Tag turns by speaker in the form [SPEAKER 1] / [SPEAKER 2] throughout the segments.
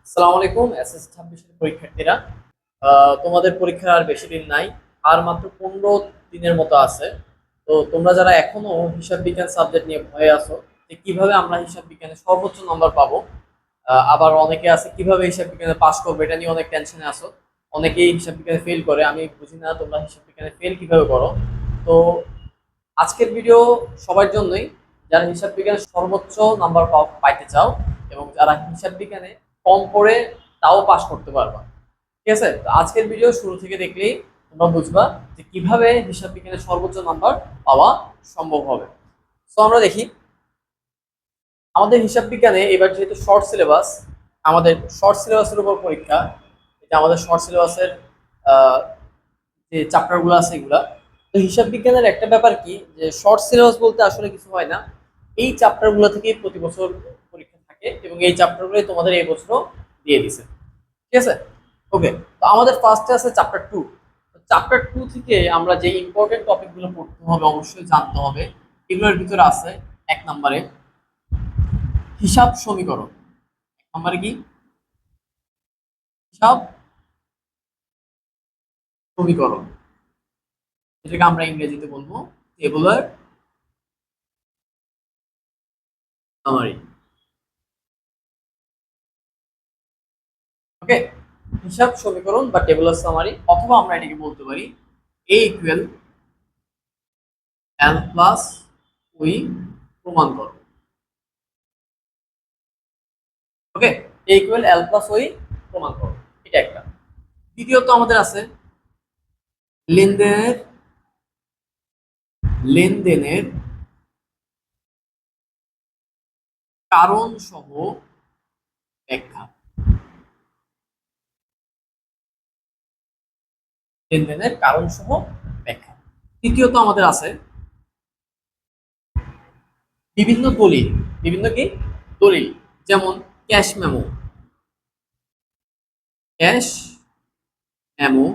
[SPEAKER 1] আসসালামু আলাইকুম এসএস 26 এর পরীক্ষার্থীরা। তোমাদের পরীক্ষা আর বেশি দিন নাই, আর মাত্র 15 দিনের মতো আছে। তো তোমরা যারা এখনো হিসাব বিজ্ঞান সাবজেক্ট নিয়ে ভয়ে আছো যে কিভাবে আমরা হিসাব বিজ্ঞানে সর্বোচ্চ নম্বর পাবো, আবার অনেকে আছে কিভাবে হিসাব বিজ্ঞানে পাস করবে এটা নিয়ে অনেক টেনশনে আছো। অনেকেই হিসাব বিজ্ঞানে ফেল করে, আমি বুঝি না তোমরা হিসাব বিজ্ঞানে ফেল কিভাবে করো। তো আজকের ভিডিও সবার জন্যই, যারা হিসাব বিজ্ঞানে সর্বোচ্চ নাম্বার পাইতে চাও এবং যারা হিসাব বিজ্ঞানে কম করে তাও পাস করতে পারবা। ঠিক আছে, তো আজকের ভিডিও শুরু থেকে দেখলেই তোমরা বুঝবা যে কিভাবে হিসাব বিজ্ঞানে সর্বোচ্চ নাম্বার পাওয়া সম্ভব হবে। তো আমরা দেখি আমাদের হিসাব বিজ্ঞানে এবার যেহেতু শর্ট সিলেবাস, আমাদের শর্ট সিলেবাসের উপর পরীক্ষা। এটা আমাদের শর্ট সিলেবাসের যে চ্যাপ্টারগুলো আছে এগুলা। তো হিসাব বিজ্ঞানের একটা ব্যাপার কি, যে শর্ট সিলেবাস বলতে আসলে কিছু হয় না, এই চ্যাপ্টারগুলো থেকেই প্রতি বছর পরীক্ষা থাকে এবং এই চ্যাপ্টারগুলোই তোমাদের এই বছরও দিয়ে দিছে। ঠিক আছে, ওকে। তো আমাদের ফার্স্টে আছে চ্যাপ্টার 2। চ্যাপ্টার 2 থেকে আমরা যে ইম্পর্টেন্ট টপিকগুলো পড়তে হবে, অবশ্যই জানতে হবে। এগুলোর ভিতরে আছে এক নম্বরে হিসাব সমীকরণ। এক নম্বরে কি? হিসাব সমীকরণ, যেটাকে আমরা ইংরেজিতে বলবো টেবুলার সামারি। ওকে, হিসাব সমীকরণ বা টেবুলার সামারি, অথবা আমরা এটাকে বলতে পারি এ ইকুয়াল এল প্লাস ওই প্রমাণ করো। ওকে, এ ইকুয়াল এল প্লাস ওই প্রমাণ করো, এটা একটা। দ্বিতীয়ত আমাদের আছে লেনদেনের লেনদেনের কারণ সহ ব্যাখ্যা। লেনদেনের কারণ সহ ব্যাখ্যা। তৃতীয়ত আমাদের আছে বিভিন্ন দলিল। বিভিন্ন কি দলিল? যেমন ক্যাশ মেমো, ক্যাশ মেমো,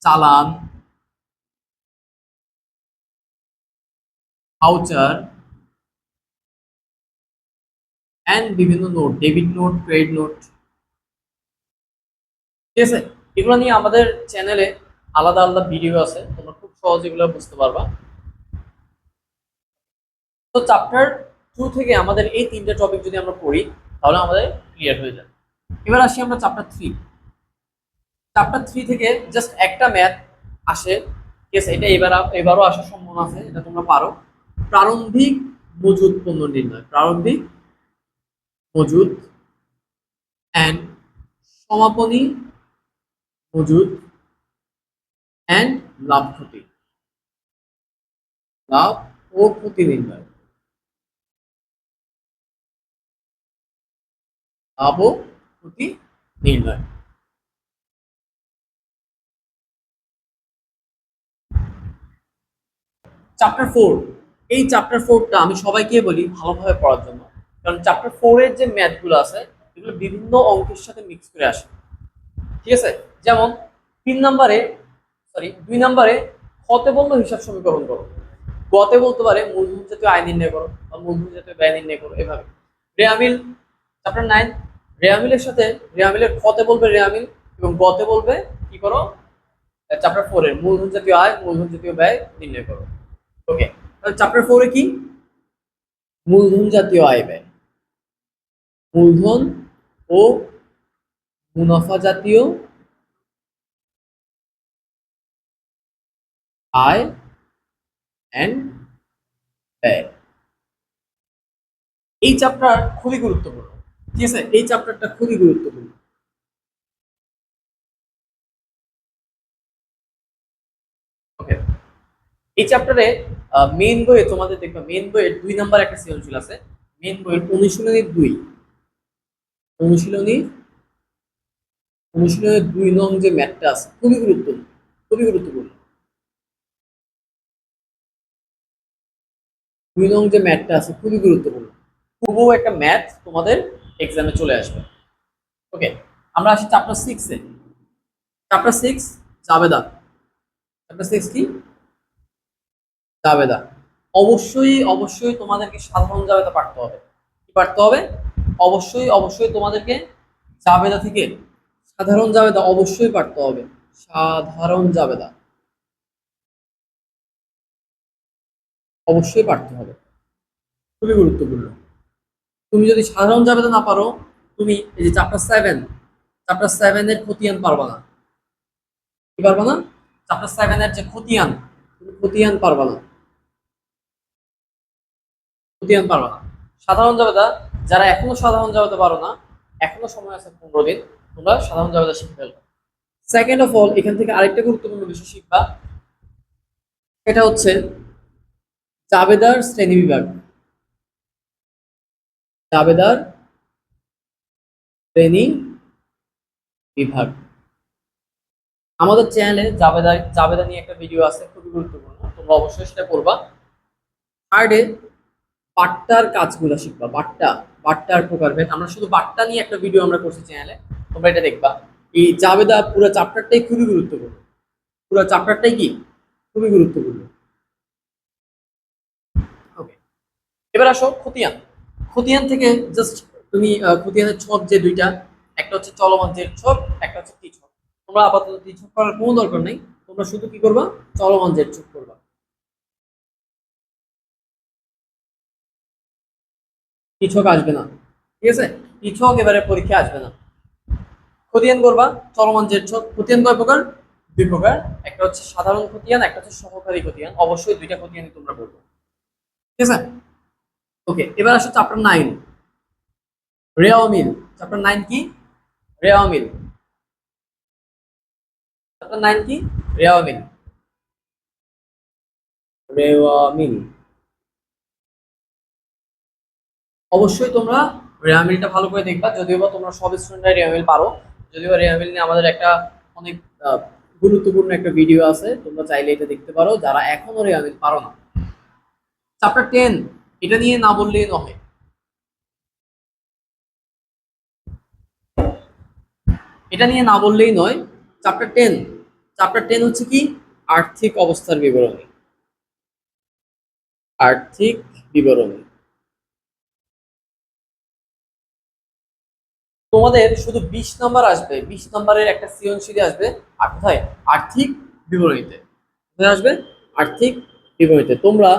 [SPEAKER 1] চালান, ভাউচার এন্ড বিভিন্ন note, debit note, credit note. ঠিক আছে, এগুলো নিয়ে আমাদের চ্যানেলে আলাদা আলাদা ভিডিও আছে, তোমরা খুব সহজে এগুলো বুঝতে পারবা। তো চ্যাপ্টার 2 থেকে আমাদের এই তিনটে টপিক যদি আমরা পড়ি তাহলে আমাদের ক্লিয়ার হয়ে যাবে। এবার আসি আমরা চ্যাপ্টার 3। চ্যাপ্টার 3 থেকে জাস্ট একটা ম্যাথ আসে। ঠিক আছে, এটা এবারও আসার সম্ভাবনা আছে, এটা তোমরা পারো। প্রারম্ভিক মজুদ পণ্য নির্ণয়, প্রারম্ভিক মজুদ এন্ড সমাপনী মজুদ এন্ড লাভ ক্ষতি, লাভ ও ক্ষতি নির্ণয়, লাভ ও ক্ষতি নির্ণয়। চ্যাপ্টার 4, এই চ্যাপ্টার 4টা আমি সবাইকে বলি ভালোভাবে পড়ার জন্য, কারণ চ্যাপ্টার 4 এর যে ম্যাথগুলো আছে এগুলো বিভিন্ন অঙ্কের সাথে মিক্স করে আসে। ঠিক আছে, যেমন 3 নম্বরে, সরি 2 নম্বরে খতে বললো হিসাব সমীকরণ করো, গতে বলতে পারে মূলধন জাতীয় আয় নির্ণয় করো বা মূলধন জাতীয় ব্যয় নির্ণয় করো, এভাবে। রেয়ামিল চ্যাপ্টার 9, রেয়ামিলের সাথে রেয়ামিলের খতে বলবে রেয়ামিল এবং গতে বলবে কি করো, চ্যাপ্টার 4 এর মূলধন জাতীয় আয় মূলধন জাতীয় ব্যয় নির্ণয় করো। ওকে, তাহলে চ্যাপ্টার 4 এ কি? মূলধন জাতীয় আয় ব্যয়, মূলধন ও মুনাফা জাতীয় আয় এন্ড ব্যয়। এই চ্যাপ্টার খুবই গুরুত্বপূর্ণ। ঠিক আছে, এই চ্যাপ্টারটা খুবই গুরুত্বপূর্ণ। ওকে, এই চ্যাপ্টারে মেইন বইয়ে তোমাদের দেখবে, মেইন বইয়ের 2 নম্বর একটা সৃজনশীল আছে। মেইন বইয়ের অনুশীলনী 2, অনুশীলনী অনুশীলনের 2 নং যে ম্যাথটা আছে খুবই গুরুত্বপূর্ণ, খুবই গুরুত্বপূর্ণ। 2 নং যে ম্যাথটা আছে খুবই গুরুত্বপূর্ণ, খুবও একটা ম্যাথ তোমাদের এক্সামে চলে আসবে। ওকে, আমরা আসি চ্যাপ্টার 6 এ। চ্যাপ্টার 6 জাবেদা। চ্যাপ্টার 6 কি? জাবেদা। অবশ্যই অবশ্যই তোমাদেরকে সাধারণ জাবেদা পারতে হবে। কি পারতে হবে? অবশ্যই অবশ্যই তোমাদেরকে জাবেদা থেকে সাধারণ জাবেদা অবশ্যই পারতে হবে। সাধারণ জাবেদা অবশ্যই পারতে হবে, খুবই গুরুত্বপূর্ণ। তুমি যদি সাধারণ জাবেদা না পারো, তুমি এই যে চ্যাপ্টার 7 এর খতিয়ান পারবা না। কি পারবা না? চ্যাপ্টার 7 এর যে খতিয়ান, তুমি খতিয়ান পারবা না, খতিয়ান পারবা না। সাধারণ জাবেদা, যারা এখনো সাধারণ জাবেদা পারো না, এখনো সময় আছে 15 দিন, তোমরা সাধারণ জাবেদা শিখে ফেলবে। সেকেন্ড অফ অল, এখান থেকে আরেকটা গুরুত্বপূর্ণ বিষয় শিখবা, সেটা হচ্ছে জাবেদার শ্রেণী বিভাগ। জাবেদার শ্রেণী বিভাগ। আমাদের চ্যানেলে জাবেদা জাবেদা নিয়ে একটা ভিডিও আছে, খুবই গুরুত্বপূর্ণ, তোমরা অবশ্যই সেটা করবা। থার্ডে বাট্টার কাজগুলো শিখবা। বাট্টার প্রকারভেদ, আমরা শুধু বাট্টা নিয়ে একটা ভিডিও আমরা করছি চ্যানেলে, তোমরা এটা দেখবা। এই জাবেদা পুরো চ্যাপ্টারটাই খুবই গুরুত্বপূর্ণ, পুরো চ্যাপ্টারটাই কি খুবই গুরুত্বপূর্ণ। ওকে, এবার আসো খতিয়ান। খতিয়ান থেকে জাস্ট তুমি খতিয়ানের ছক যে দুইটা, একটা হচ্ছে চলমান জের ছক, একটা হচ্ছে টি ছক। তোমরা আপাতত টি ছক করার কোনো দরকার নেই, তোমরা শুধু কি করবা, চলমান জের ছক করবা। টি ছক আসবে না, ঠিক আছে? টি ছক এবারে পরীক্ষা আসবে না। খতিয়ান করবা চলমান জের ছক। খতিয়ান কয় প্রকার? দুই প্রকার, একটা হচ্ছে সাধারণ খতিয়ান, একটা হচ্ছে সহকারী খতিয়ান। অবশ্যই দুইটা খতিয়ানই তোমরা করবে, ঠিক আছে? ওকে, এবার আসো চ্যাপ্টার 9, রেওয়া মিল। চ্যাপ্টার 9 কি? রেওয়া মিল। চ্যাপ্টার 9 কি? রেওয়া মিল। রেওয়া মিল। অবশ্যই তোমরা রেওয়া মিলটা ভালো করে দেখবা, যদিও বা তোমরা সব স্টুডেন্টরা রেওয়া মিল পারো। যদিও রেওয়া মিল নিয়ে আমাদের একটা অনেক গুরুত্বপূর্ণ একটা ভিডিও আছে, তোমরা চাইলে এটা দেখতে পারো যারা এখনো রেওয়া মিল পারো না। চ্যাপ্টার 10, এটা নিয়ে না বললেই নয়। এটা নিয়ে না বললেই নয়। চ্যাপ্টার 10, চ্যাপ্টার 10 হচ্ছে কি? আর্থিক অবস্থার বিবরণী। আর্থিক বিবরণী। তোমাদের শুধু 20 নাম্বার আসবে, 20 নাম্বারের একটা সৃজনশীল আসবে। আর কোথায়? আর্থিক বিবরণীতে। কোথায় আসবে? আর্থিক বিবরণীতে। তোমরা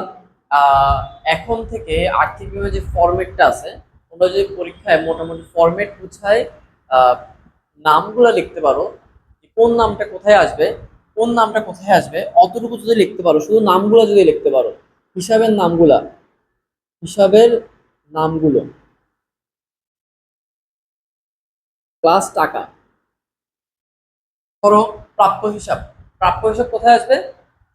[SPEAKER 1] আহ, এখন থেকে আর্থিক বিবরণী যে ফরম্যাটটা আছে, তোমরা যদি পরীক্ষায় মোটামুটি ফরম্যাট বুঝায় আহ, নামগুলো লিখতে পারো, যে কোন নামটা কোথায় আসবে, কোন নামটা কোথায় আসবে, অতটুকু যদি লিখতে পারো, শুধু নামগুলো যদি লিখতে পারো, হিসাবের নামগুলা, হিসাবের নামগুলো, প্লাস টাকা। ধরো প্রাপ্য হিসাব, প্রাপ্য হিসাব কোথায় আসবে?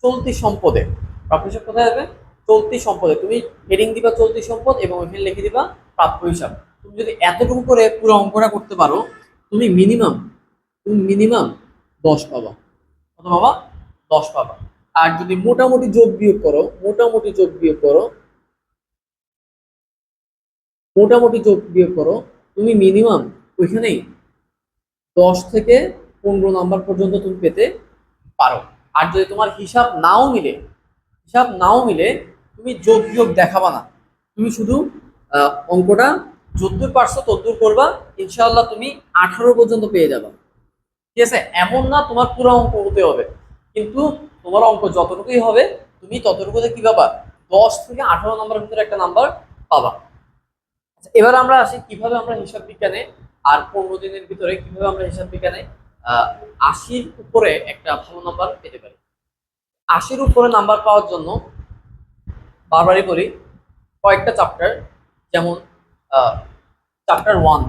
[SPEAKER 1] চলতি সম্পদে। প্রাপ্য হিসাব কোথায় আসবে? চলতি সম্পদে। তুমি হেডিং দিবা চলতি সম্পদ এবং ওইখানে লিখে দিবা প্রাপ্য হিসাব। তুমি যদি এতটুকু করে পুরো অঙ্কটা করতে পারো, তুমি মিনিমাম, তুমি মিনিমাম 10 পাবা। কত পাবা? 10 পাবা। আর যদি মোটামুটি যোগ বিয়োগ করো, মোটামুটি যোগ বিয়োগ করো, মোটামুটি যোগ বিয়োগ করো, তুমি মিনিমাম ওইখানেই 10 থেকে 15 নাম্বার পর্যন্ত তুমি পেতে পারো। আর যদি তোমার হিসাব নাও মিলে, তুমি যোগ বিয়োগ দেখাবা না, তুমি শুধু অঙ্কটা যতদূর পারছো ততদূর করবা, ইনশাআল্লাহ তুমি 18 পর্যন্ত পেয়ে যাবা। ঠিক আছে? এমন না তোমার পুরো অঙ্ক হতে হবে, কিন্তু তোমার অঙ্ক যতটুকুই হবে, তুমি ততটুকুতে কি পাবা? 10 থেকে 18 নাম্বারের ভিতরে একটা নাম্বার পাবা। আচ্ছা, এবার আমরা আসি কিভাবে আমরা হিসাব বিজ্ঞানে আর 15 দিনের ভিতরে কিভাবে আমরা হিসাব বিজ্ঞানে 80-র উপরে একটা ভালো নাম্বার পেতে পারি। 80-র উপরে নাম্বার পাওয়ার জন্য বারবারই বলি, কয়েকটা চ্যাপ্টার, যেমন চ্যাপ্টার 1,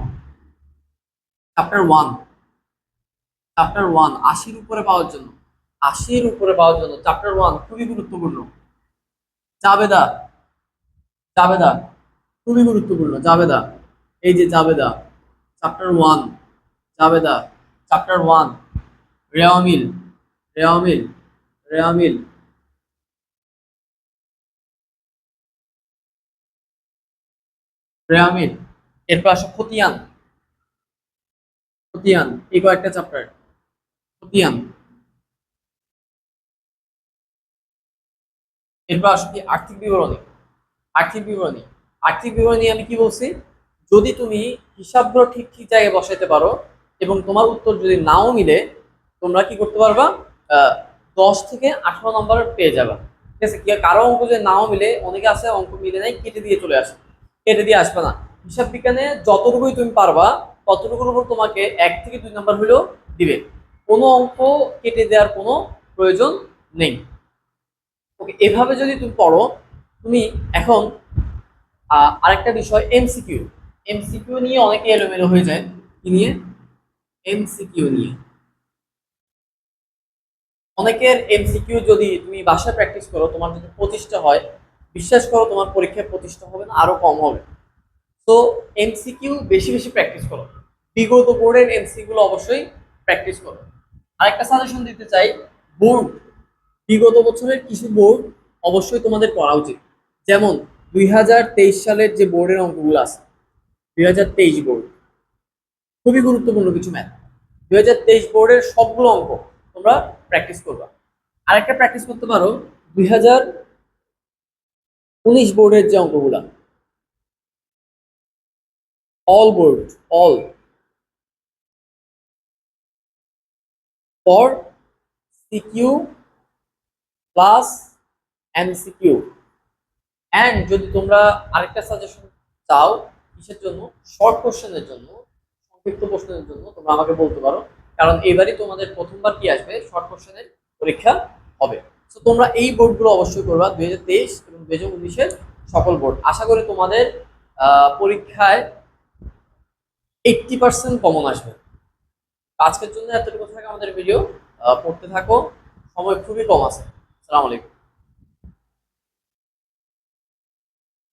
[SPEAKER 1] চ্যাপ্টার ওয়ান চ্যাপ্টার 1 80-র উপরে পাওয়ার জন্য, 80-র উপরে পাওয়ার জন্য চ্যাপ্টার 1 খুবই গুরুত্বপূর্ণ। জাবেদা, জাবেদা খুবই গুরুত্বপূর্ণ। জাবেদা, এই যে জাবেদা, চ্যাপ্টার 1, জাবেদা, চ্যাপ্টার 1, রেওয়ামিল, রেওয়ামিল, রেওয়ামিল, রেওয়ামিল। এরপর আসো খতিয়ান, খতিয়ান, এই কয়েকটা চ্যাপ্টার। খতিয়ান। এরপর আসো কি? আর্থিক বিবরণী। আর্থিক বিবরণী, আর্থিক বিবরণী আমি কি বলছি? যদি তুমি হিসাবগুলো ঠিক ঠিক জায়গায় বসাইতে পারো এবং তোমার উত্তর যদি নাও মিলে, তোমরা কি করতে পারবা, 10 থেকে 18 নম্বর পেয়ে যাবা। ঠিক আছে, কি কারো অঙ্ক যদি নাও মিলে, অনেকে আছে অঙ্ক মিলে নাই কেটে দিয়ে চলে আসে, কেটে দিয়ে আসবে না। হিসাব বিজ্ঞানে যতটুকুই তুমি পারবা ততটুকুর উপর তোমাকে 1 থেকে 2 নম্বর হলেও দিবে। কোনো অঙ্ক কেটে দেওয়ার কোনো প্রয়োজন নেই। ওকে, এভাবে যদি তুমি পড়ো, তুমি এখন আরেকটা বিষয় এমসিকিউ। এমসিকিউ নিয়ে অনেকে এলোমেলো হয়ে যায়। কি নিয়ে? এমসিকিউ নিয়ে। অনেকের এমসিকিউ যদি তুমি বাসায় প্র্যাকটিস করো, তোমার যদি 25টা হয়, বিশ্বাস করো তোমার পরীক্ষায় 25টা হবে না, আরো কম হবে। তো এমসিকিউ বেশি বেশি প্র্যাকটিস করো। বিগত বোর্ডের এমসিকিউ গুলো অবশ্যই প্র্যাকটিস করো। আরেকটা সাজেশন দিতে চাই, বোর্ড, বিগত বছরের কিছু বোর্ড অবশ্যই তোমাদের পড়া উচিত। যেমন 2023 সালের যে বোর্ডের অঙ্কগুলো আছে, 2023 বোর্ড, খুবই গুরুত্বপূর্ণ কিছু ম্যাথ। 2023 বোর্ডের সবগুলো অঙ্ক তোমরা প্র্যাকটিস করবা। আরেকটা প্র্যাকটিস করতে পারো 2019 বোর্ডের যে অঙ্কগুলা, all board, all for CQ plus MCQ. And যদি তোমরা আরেকটা সাজেশন চাও, কিসের জন্য? শর্ট কোশ্চেনের জন্য, সংক্ষিপ্ত প্রশ্নের জন্য তোমরা আমাকে বলতে পারো, কারণ এবারই তোমাদের প্রথমবার কি আসবে, শর্ট কোশ্চেনের পরীক্ষা হবে। তো তোমরা এই বোর্ডগুলো অবশ্যই করবা, 2023 এবং 2019-এর সকল বোর্ড। আশা করি তোমাদের পরীক্ষায় 80% কমন আসবে। আজকের জন্য এতটুকু থাকে আমাদের ভিডিও। পড়তে থাকো, সময় খুবই কম আছে। আসসালামু আলাইকুম।